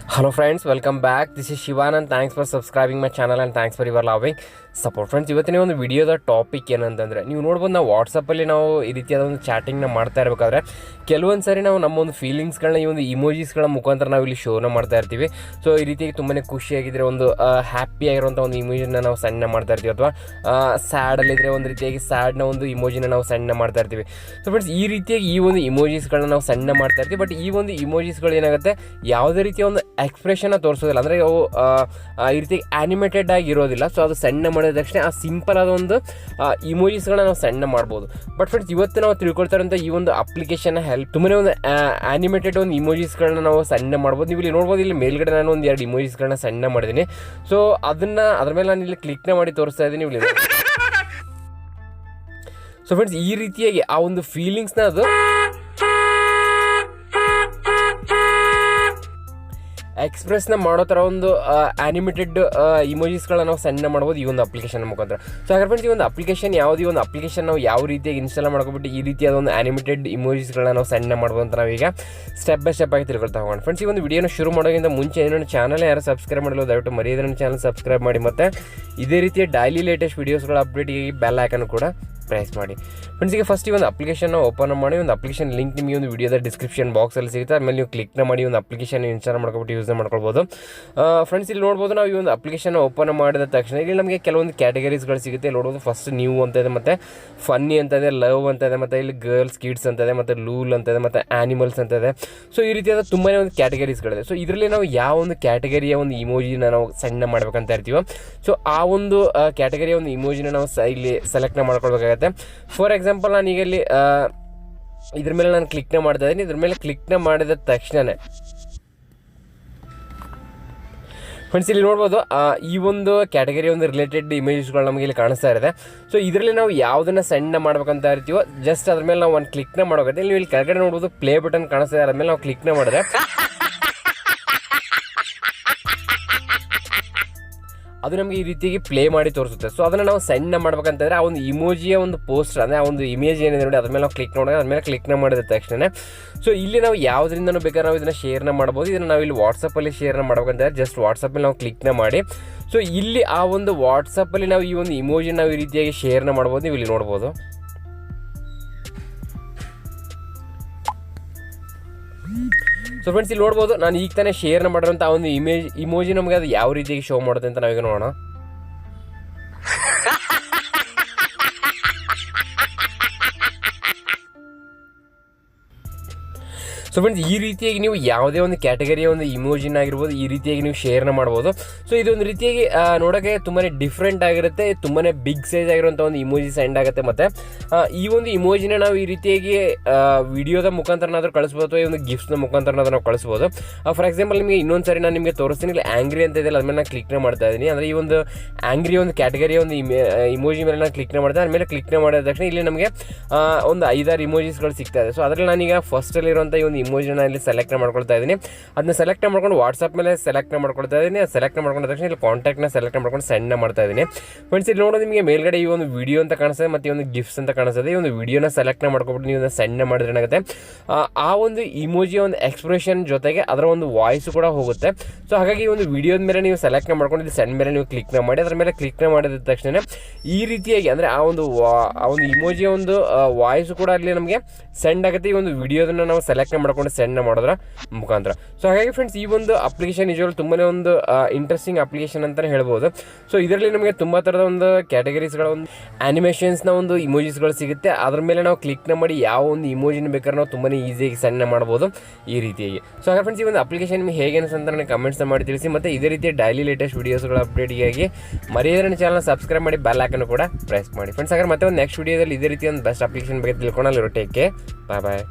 Hello friends, welcome back. This is Shivanand. Thanks for subscribing my channel and thanks for your loving support. Friends, ಇವತ್ತಿನ ಒಂದು ವಿಡಿಯೋದ topic ಏನಂತಂದರೆ ನೀವು ನೋಡ್ಬೋದು ನಾವು ವಾಟ್ಸಪ್ಪಲ್ಲಿ ನಾವು ಈ ರೀತಿಯಾದ ಒಂದು ಚಾಟಿಂಗ್ನ ಮಾಡ್ತಾ ಇರಬೇಕಾದ್ರೆ ಕೆಲವೊಂದು ಸಾರಿ ನಾವು ನಮ್ಮ ಒಂದು ಫೀಲಿಂಗ್ಸ್ಗಳನ್ನ ಈ ಒಂದು ಇಮೋಜಿಸ್ಗಳ ಮುಖಾಂತರ ನಾವು ಇಲ್ಲಿ ಶೋನ ಮಾಡ್ತಾ ಇರ್ತೀವಿ. ಸೊ ಈ ರೀತಿಯಾಗಿ ತುಂಬಾ ಖುಷಿಯಾಗಿದ್ದರೆ ಒಂದು ಹ್ಯಾಪಿ ಆಗಿರುವಂಥ ಒಂದು ಇಮೋಜಿನ ನಾವು ಸಣ್ಣ ಮಾಡ್ತಾ ಇರ್ತೀವಿ, ಅಥವಾ ಸ್ಯಾಡಲ್ಲಿದ್ದರೆ ಒಂದು ರೀತಿಯಾಗಿ ಸ್ಯಾಡ್ನ ಒಂದು ಇಮೋಜಿನ ನಾವು ಸಣ್ಣ ಮಾಡ್ತಾ ಇರ್ತೀವಿ. ಸೊ ಫ್ರೆಂಡ್ಸ್, ಈ ರೀತಿಯಾಗಿ ಈ ಒಂದು ಇಮೋಜಿಸ್ಗಳನ್ನ ನಾವು ಸಣ್ಣ ಮಾಡ್ತಾ ಇರ್ತೀವಿ. ಬಟ್ ಈ ಒಂದು ಇಮೋಜಿಸ್ಗಳು ಏನಾಗುತ್ತೆ, ಯಾವುದೇ ರೀತಿಯ ಒಂದು ಎಕ್ಸ್ಪ್ರೆಷನ್ನ ತೋರಿಸೋದಿಲ್ಲ, ಅಂದರೆ ಅವು ಈ ರೀತಿ ಆ್ಯನಿಮೇಟೆಡ್ ಆಗಿರೋದಿಲ್ಲ. ಸೊ ಅದು ಸಣ್ಣ ಮಾಡಿದ ತಕ್ಷಣ ಆ ಸಿಂಪಲ್ ಆದ ಒಂದು ಇಮೋಜಿಸ್ಗಳನ್ನ ನಾವು ಸಣ್ಣ ಮಾಡ್ಬೋದು. ಬಟ್ ಫ್ರೆಂಡ್ಸ್, ಇವತ್ತು ನಾವು ತಿಳ್ಕೊಳ್ತಾರಂಥ ಈ ಒಂದು ಅಪ್ಲಿಕೇಶನ್ ಹೆಲ್ಪ್ ತುಂಬನೇ ಒಂದು ಆ್ಯನಿಮೇಟೆಡ್ ಒಂದು ಇಮೋಜಿಸ್ಗಳನ್ನ ನಾವು ಸಣ್ಣ ಮಾಡ್ಬೋದು. ನೀವು ಇಲ್ಲಿ ನೋಡ್ಬೋದು, ಇಲ್ಲಿ ಮೇಲ್ಗಡೆ ನಾನು ಒಂದು 2 ಇಮೋಜಿಸ್ಗಳನ್ನ ಸಣ್ಣ ಮಾಡಿದ್ದೀನಿ. ಸೊ ಅದ್ರ ಮೇಲೆ ನಾನು ಇಲ್ಲಿ ಕ್ಲಿಕ್ನ ಮಾಡಿ ತೋರಿಸ್ತಾ ಇದ್ದೀನಿ. ಇಲ್ಲಿ ಸೊ ಫ್ರೆಂಡ್ಸ್, ಈ ರೀತಿಯಾಗಿ ಆ ಒಂದು ಫೀಲಿಂಗ್ಸ್ನ ಅದು ಎಕ್ಸ್ಪ್ರೆಸ್ನ ಮಾಡೋ ಥರ ಒಂದು ಆ್ಯನಿಮೇಟೆಡ್ ಇಮೋಜಿಸ್ಗಳನ್ನ ನಾವು ಸಣ್ಣ ಮಾಡ್ಬೋದು ಈ ಒಂದು ಅಪ್ಲಿಕೇಶನ್ ಮುಖಾಂತರ. ಸೊ ಹಾಗಾದ್ರೆ ಫ್ರೆಂಡ್ಸ್, ಈ ಒಂದು ಅಪ್ಲಿಕೇಶನ್ ಯಾವುದು, ಈ ಒಂದು ಅಪ್ಲಿಕೇಶನ್ ನಾವು ಯಾವ ರೀತಿಯಾಗಿ ಇನ್ಸ್ಟಾಲ್ ಮಾಡ್ಕೊಬಿಟ್ಟು ಈ ರೀತಿಯಾದ ಒಂದು ಆ್ಯನಿಮೇಟೆಡ್ ಇಮೋಜಿಸ್ಗಳನ್ನ ನಾವು ಸಣ್ಣ ಮಾಡ್ಬೋದು ಅಂತ ನಾವೀಗ ಸ್ಟೆಪ್ ಬೈ ಸ್ಟೆಪ್ ಆಗಿ ತಿಳ್ಕೊಳ್ತಾ ಹೋಗೋಣ. ಫ್ರೆಂಡ್ಸ್, ಈ ಒಂದು ವಿಡಿಯೋನ ಶುರು ಮಾಡೋಕ್ಕಿಂತ ಮುಂಚೆ ನನ್ನ ಚಾನಲ್ ಯಾರು ಸಬ್ಸ್ಕ್ರೈಬ್ ಮಾಡಲು ದಯವಿಟ್ಟು ಮರೆಯದೇ ನನ್ನ ಚಾನಲ್ ಸಬ್ಸ್ಕ್ರೈಬ್ ಮಾಡಿ, ಮತ್ತು ಇದೇ ರೀತಿಯ ಡೈಲಿ ಲೇಟೆಸ್ಟ್ ವೀಡಿಯೋಸ್ಗಳ ಅಪ್ಡೇಟ್ಗೆ ಬೆಲ್ ಐಕನ್ ಕೂಡ ಪ್ರೆಸ್ ಮಾಡಿ. ಫ್ರೆಂಡ್ಸ್, ಈಗ ಫಸ್ಟ್ ಈ ಒಂದು ಅಪ್ಲಿಕೇಶನ್ನ ಓಪನ್ ಮಾಡಿ, ಒಂದು ಅಪ್ಲಿಕೇಶನ್ ಲಿಂಕ್ ನಿಮಗೆ ಒಂದು ವಿಡಿಯೋದ ಡಿಸ್ಕ್ರಿಪ್ಷನ್ ಬಾಕ್ಸಲ್ಲಿ ಸಿಗುತ್ತೆ. ಆಮೇಲೆ ನೀವು ಕ್ಲಿಕ್ನ ಮಾಡಿ ಒಂದು ಅಪ್ಲಿಕೇಶನ್ ಇನ್ಸ್ಟಾಲ್ ಮಾಡ್ಕೊಬಿಟ್ಟು ಯೂಸ್ ಮಾಡ್ಕೊಳ್ಬೋದು. ಫ್ರೆಂಡ್ಸ್, ಇಲ್ಲಿ ನೋಡ್ಬೋದು, ನಾವು ಈ ಒಂದು ಅಪ್ಲಿಕೇಶನ್ ಓಪನ್ ಮಾಡಿದ ತಕ್ಷಣ ಇಲ್ಲಿ ನಮಗೆ ಕೆಲವೊಂದು ಕ್ಯಾಟಗರೀಸ್ಗಳು ಸಿಗುತ್ತೆ. ಇಲ್ಲಿ ನೋಡ್ಬೋದು, ಫಸ್ಟ್ ನ್ಯೂ ಅಂತ ಇದೆ, ಮತ್ತು ಫನ್ನಿ ಅಂತ ಇದೆ, ಲವ್ ಅಂತ ಇದೆ, ಮತ್ತು ಇಲ್ಲಿ ಗರ್ಲ್ಸ್ ಕಿಡ್ಸ್ ಅಂತ ಇದೆ, ಮತ್ತು ಲೂಲ್ ಅಂತ ಇದೆ, ಮತ್ತು ಆ್ಯನಿಮಲ್ಸ್ ಅಂತ ಇದೆ. ಸೊ ಈ ರೀತಿಯಾದ ತುಂಬಾ ಒಂದು ಕ್ಯಾಟಗರೀಸ್ಗಳಿದೆ. ಸೊ ಇದರಲ್ಲಿ ನಾವು ಯಾವ ಒಂದು ಕ್ಯಾಟಗರಿಯ ಒಂದು ಇಮೋಜಿನ ನಾವು ಸಣ್ಣ ಮಾಡ್ಬೇಕಂತ ಇರ್ತೀವೋ, ಸೊ ಆ ಒಂದು ಕ್ಯಾಟಗರಿಯ ಒಂದು ಇಮೋಜಿನ ನಾವು ಇಲ್ಲಿ ಸೆಲೆಕ್ಟ್ನ ಮಾಡ್ಕೊಳ್ಬೇಕಾಗುತ್ತೆ. ಫಾರ್ ಎಕ್ಸಾಂಪಲ್, ನಾನೀಗ ಇಲ್ಲಿ ಇದ್ರ ಮೇಲೆ ನಾನು ಕ್ಲಿಕ್ನ ಮಾಡ್ತಾ ಇದ್ದೀನಿ. ಇದ್ರ ಮೇಲೆ ಕ್ಲಿಕ್ನ ಮಾಡಿದ ತಕ್ಷಣವೇ ಫ್ರೆಂಡ್ಸ್, ಇಲ್ಲಿ ನೋಡ್ಬೋದು, ಈ ಒಂದು ಕ್ಯಾಟಗರಿ ಒಂದು ರಿಲೇಟೆಡ್ ಇಮೇಜಸ್ಗಳು ನಮಗೆ ಇಲ್ಲಿ ಕಾಣಿಸ್ತಾ ಇದೆ. ಸೊ ಇದರಲ್ಲಿ ನಾವು ಯಾವುದನ್ನು ಸಣ್ಣ ಮಾಡ್ಬೇಕಂತ ಇರ್ತೀವೋ ಜಸ್ಟ್ ಅದ್ರ ಮೇಲೆ ನಾವು ಒಂದು ಕ್ಲಿಕ್ನ ಮಾಡೋಗುತ್ತೆ. ನೀವು ಇಲ್ಲಿ ಕೆಳಗಡೆ ನೋಡ್ಬೋದು ಪ್ಲೇ ಬಟನ್ ಕಾಣಿಸ್ತಾ ಇದೆ, ಅದ್ರ ಮೇಲೆ ನಾವು ಕ್ಲಿಕ್ನ ಮಾಡಿದ್ರೆ ಅದು ನಮಗೆ ಈ ರೀತಿಯಾಗಿ ಪ್ಲೇ ಮಾಡಿ ತೋರಿಸುತ್ತೆ. ಸೊ ಅದನ್ನು ನಾವು ಸಣ್ಣ ಮಾಡ್ಬೇಕಂತಂದರೆ ಆ ಒಂದು ಇಮೋಜಿಯ ಒಂದು ಪೋಸ್ಟರ್, ಅಂದರೆ ಆ ಒಂದು ಇಮೇಜ್ ಏನಿದೆ ನೋಡಿ, ಅದ್ರ ಮೇಲೆ ನಾವು ಕ್ಲಿಕ್ ಮಾಡೋದು, ಅದ್ರ ಮೇಲೆ ಕ್ಲಿಕ್ನ ಮಾಡಿದ ತಕ್ಷಣ ಸೊ ಇಲ್ಲಿ ನಾವು ಯಾವುದರಿಂದನೂ ಬೇಕಾದ್ರೆ ನಾವು ಇದನ್ನು ಶೇರ್ನ ಮಾಡ್ಬೋದು. ಇದನ್ನು ನಾವು ಇಲ್ಲಿ ವಾಟ್ಸಪ್ಪಲ್ಲಿ ಶೇರ್ನ ಮಾಡ್ಬೇಕಂತಂದರೆ ಜಸ್ಟ್ ವಾಟ್ಸಪ್ಪಲ್ಲಿ ನಾವು ಕ್ಲಿಕ್ನ ಮಾಡಿ, ಸೊ ಇಲ್ಲಿ ಆ ಒಂದು ವಾಟ್ಸಪ್ಪಲ್ಲಿ ನಾವು ಈ ಒಂದು ಇಮೋಜಿ ನಾವು ಈ ರೀತಿಯಾಗಿ ಶೇರ್ನ ಮಾಡ್ಬೋದು. ನೀವು ಇಲ್ಲಿ ನೋಡ್ಬೋದು. ಸೊ ಫ್ರೆಂಡ್ಸ್, ಇಲ್ಲಿ ನೋಡ್ಬೋದು, ನಾನು ಈಗ ತಾನೇ ಶೇರ್ನ ಮಾಡಿರೋಂಥ ಆ ಒಂದು ಇಮೋಜಿ ನಮಗೆ ಅದು ಯಾವ ರೀತಿಯಾಗಿ ಶೋ ಮಾಡುತ್ತೆ ಅಂತ ನಾವೀಗ ನೋಡೋಣ. ಸೊ ಫ್ರೆಂಡ್ಸ್, ಈ ರೀತಿಯಾಗಿ ನೀವು ಯಾವುದೇ ಒಂದು ಕ್ಯಾಟಗರಿಯ ಒಂದು ಇಮೋಜಿನ ಆಗಿರ್ಬೋದು ಈ ರೀತಿಯಾಗಿ ನೀವು ಶೇರ್ನ ಮಾಡ್ಬೋದು. ಸೊ ಇದೊಂದು ರೀತಿಯಾಗಿ ನೋಡೋಕ್ಕೆ ತುಂಬಾ ಡಿಫ್ರೆಂಟ್ ಆಗಿರುತ್ತೆ, ತುಂಬಾ ಬಿಗ್ ಸೈಜ್ ಆಗಿರುವಂಥ ಒಂದು ಇಮೋಜಿ ಸೆಂಡ್ ಆಗುತ್ತೆ. ಮತ್ತು ಈ ಒಂದು ಇಮೋಜಿನ ನಾವು ಈ ರೀತಿಯಾಗಿ ವಿಡಿಯೋದ ಮುಖಾಂತರನಾದರೂ ಕಳಿಸ್ಬೋದು, ಅಥವಾ ಈ ಒಂದು ಗಿಫ್ಟ್ಸ್ನ ಮುಖಾಂತರನಾದರೂ ನಾವು ಕಳಿಸ್ಬೋದು. ಫಾರ್ ಎಕ್ಸಾಂಪಲ್, ನಿಮಗೆ ಇನ್ನೊಂದು ಸಾರಿ ನಾನು ನಿಮಗೆ ತೋರಿಸ್ತೀನಿ. ಇಲ್ಲಿ ಆ್ಯಂಗ್ರಿ ಅಂತ ಇದೆಯಲ್ಲ, ಅದ್ಮೇಲೆ ನಾನು ಕ್ಲಿಕ್ನ ಮಾಡ್ತಾ ಇದ್ದೀನಿ. ಅಂದರೆ ಈ ಒಂದು ಆ್ಯಂಗ್ರಿ ಒಂದು ಕ್ಯಾಟಗರಿಯ ಒಂದು ಇಮೋಜಿ ಮೇಲೆ ನಾನು ಕ್ಲಿಕ್ನ ಮಾಡ್ತಾ, ಅದ್ಮೇಲೆ ಕ್ಲಿಕ್ನ ಮಾಡಿದ ತಕ್ಷಣ ಇಲ್ಲಿ ನಮಗೆ ಒಂದು 5-6 ಇಮೋಜಿಸ್ಗಳು ಸಿಗ್ತಾ ಇದೆ. ಸೊ ಅದರಲ್ಲಿ ನಾನೀಗ ಫಸ್ಟಲ್ಲಿರುವಂಥ ಈ ಒಂದು ಇಮೋಜಿನ ಇಲ್ಲಿ ಸೆಲೆಕ್ಟ್ ಮಾಡ್ಕೊಳ್ತಾ ಇದ್ದೀನಿ. ಅದನ್ನ ಸೆಲೆಕ್ಟ್ ಮಾಡ್ಕೊಂಡು ವಾಟ್ಸಪ್ ಮೇಲೆ ಸೆಲೆಕ್ಟ್ ಮಾಡ್ಕೊಳ್ತಾ ಇದ್ದೀನಿ. ಸೆಲೆಕ್ಟ್ ಮಾಡ್ಕೊಂಡ ತಕ್ಷಣ ಇಲ್ಲಿ ಕಾಂಟ್ಯಾಕ್ಟ್ನ ಸೆಲೆಕ್ಟ್ ಮಾಡ್ಕೊಂಡು ಸೆಂಡ್ ಮಾಡ್ತಾ ಇದ್ದೀನಿ. ಫ್ರೆಂಡ್ಸ್, ಇಲ್ಲಿ ನೋಡೋದು, ನಿಮಗೆ ಮೇಲ್ಗಡೆ ಈ ಒಂದು ವಿಡಿಯೋ ಅಂತ ಕಾಣಿಸ್ತದೆ, ಮತ್ತು ಈ ಒಂದು ಗಿಫ್ಟ್ಸ್ ಅಂತ ಕಾಣಿಸ್ತದೆ. ಈ ಒಂದು ವಿಡಿಯೋನ ಸೆಲೆಕ್ಟ್ ಮಾಡ್ಕೊಬಿಟ್ಟು ನೀವು ಸೆಂಡ್ ಮಾಡಿದ್ರೆ ಏನಾಗುತ್ತೆ, ಆ ಒಂದು ಇಮೋಜಿಯ ಒಂದು ಎಕ್ಸ್ಪ್ರೆಷನ್ ಜೊತೆಗೆ ಅದರ ಒಂದು ವಾಯ್ಸ್ ಕೂಡ ಹೋಗುತ್ತೆ. ಸೊ ಹಾಗಾಗಿ ಈ ಒಂದು ವಿಡಿಯೋದ ಮೇಲೆ ನೀವು ಸೆಲೆಕ್ಟ್ ಮಾಡ್ಕೊಂಡು ಇಲ್ಲಿ ಸೆಂಡ್ ಮೇಲೆ ನೀವು ಕ್ಲಿಕ್ನ ಮಾಡಿ, ಅದರ ಮೇಲೆ ಕ್ಲಿಕ್ನ ಮಾಡಿದ ತಕ್ಷಣ ಈ ರೀತಿಯಾಗಿ, ಅಂದರೆ ಆ ಒಂದು ಇಮೋಜಿಯ ಒಂದು ವಾಯ್ಸ್ ಕೂಡ ಅಲ್ಲಿ ನಮಗೆ ಸೆಂಡ್ ಆಗುತ್ತೆ, ಈ ಒಂದು ವಿಡಿಯೋದನ್ನ ನಾವು ಸೆಲೆಕ್ಟ್ ಮಾಡ್ಕೊಂಡು ಸೆಂಡ್ ಮಾಡೋದ್ರ ಮುಖಾಂತರ. ಸೊ ಹಾಗಾಗಿ ಫ್ರೆಂಡ್ಸ್, ಈ ಒಂದು ಅಪ್ಲಿಕೇಶನ್ ನಿಜವಾಗ್ಲೂ ತುಂಬಾನೇ ಒಂದು ಇಂಟ್ರೆಸ್ಟಿಂಗ್ ಅಪ್ಲಿಕೇಶನ್ ಅಂತಲೇ ಹೇಳ್ಬೋದು. ಸೊ ಇದರಲ್ಲಿ ನಮಗೆ ತುಂಬ ಥರದ ಒಂದು ಕ್ಯಾಟಗರೀಸ್ಗಳ ಒಂದು ಆ್ಯನಿಮೇಷನ್ಸ್ನ ಒಂದು ಇಮೋಜಿಸ್ಗಳು ಸಿಗುತ್ತೆ. ಅದ್ರ ಮೇಲೆ ನಾವು ಕ್ಲಿಕ್ನ ಮಾಡಿ ಯಾವ ಒಂದು ಇಮೋಜಿನ ಬೇಕಾದ್ರೆ ನಾವು ತುಂಬಾ ಈಸಿಯಾಗಿ ಸಣ್ಣ ಮಾಡ್ಬೋದು ಈ ರೀತಿಯಾಗಿ. ಸೊ ಹಾಗೆ ಫ್ರೆಂಡ್ಸ್, ಈ ಒಂದು ಅಪ್ಲಿಕೇಶನ್ ನಿಮಗೆ ಹೇಗೆ ಅನಿಸುತ್ತೆ ಅಂತ ನನಗೆ ಕಮೆಂಟ್ಸ್ನ ಮಾಡಿ ತಿಳಿಸಿ, ಮತ್ತು ಇದೇ ರೀತಿಯ ಡೈಲಿ ಲೇಟೆಸ್ಟ್ ವೀಡಿಯೋಸ್ಗಳ ಅಪ್ಡೇಟ್ಗಾಗಿ ಮರೆಯದೇ ನನ್ನ ಚಾನಲ್ ಸಬ್ಸ್ಕ್ರೈಬ್ ಮಾಡಿ, ಬೆಲ್ ಐಕನ್ ಕೂಡ ಪ್ರೆಸ್ ಮಾಡಿ. ಫ್ರೆಂಡ್ಸ್, ಹಾಗೆ ಮತ್ತೆ ಒಂದು ನೆಕ್ಸ್ಟ್ ವೀಡಿಯೋದಲ್ಲಿ ಇದೇ ರೀತಿ ಒಂದು ಬೆಸ್ಟ್ ಅಪ್ಲಿಕೇಶನ್ ಬಗ್ಗೆ ತಿಳ್ಕೊಳ್ಳೋಣ. ಟೇಕ್ ಕೇರ್, ಬಾಯ್ ಬಾಯ್.